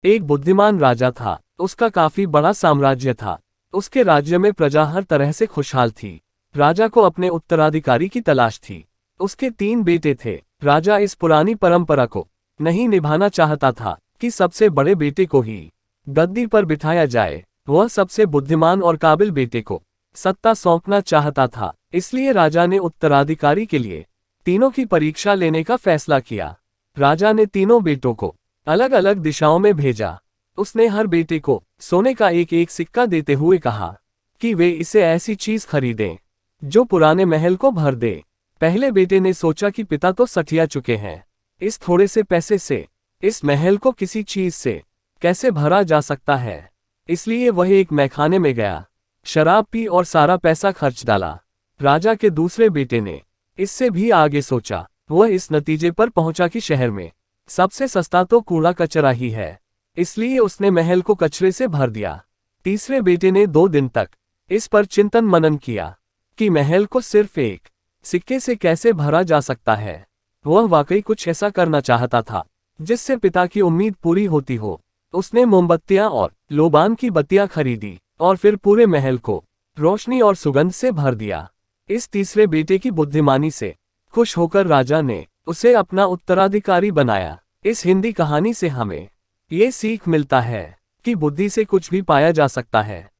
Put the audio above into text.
एक बुद्धिमान राजा था, उसका काफी बड़ा साम्राज्य था। उसके राज्य में प्रजा हर तरह से खुशहाल थी। राजा को अपने उत्तराधिकारी की तलाश थी। उसके 3 बेटे थे। राजा इस पुरानी परंपरा को नहीं निभाना चाहता था कि सबसे बड़े बेटे को ही गद्दी पर बिठाया जाए। वह सबसे बुद्धिमान और काबिल बेटे को सत्ता सौंपना चाहता था। इसलिए राजा ने उत्तराधिकारी के लिए तीनों की परीक्षा लेने का फैसला किया। राजा ने तीनों बेटों को अलग अलग दिशाओं में भेजा। उसने हर बेटे को सोने का एक एक सिक्का देते हुए कहा कि वे इसे ऐसी चीज खरीदें जो पुराने महल को भर दे। पहले बेटे ने सोचा कि पिता तो सठिया चुके हैं, इस थोड़े से पैसे से इस महल को किसी चीज से कैसे भरा जा सकता है। इसलिए वह एक मैखाने में गया, शराब पी और सारा पैसा खर्च डाला। राजा के दूसरे बेटे ने इससे भी आगे सोचा। वह इस नतीजे पर पहुंचा कि शहर में सबसे सस्ता तो कूड़ा कचरा ही है, इसलिए उसने महल को कचरे से भर दिया। तीसरे बेटे ने 2 दिन तक इस पर चिंतन मनन किया कि महल को सिर्फ एक सिक्के से कैसे भरा जा सकता है। वह वाकई कुछ ऐसा करना चाहता था जिससे पिता की उम्मीद पूरी होती हो। उसने मोमबत्तियां और लोबान की बत्तियां खरीदी और फिर पूरे महल को रोशनी और सुगंध से भर दिया। इस तीसरे बेटे की बुद्धिमानी से खुश होकर राजा ने उसे अपना उत्तराधिकारी बनाया। इस हिंदी कहानी से हमें ये सीख मिलता है कि बुद्धि से कुछ भी पाया जा सकता है।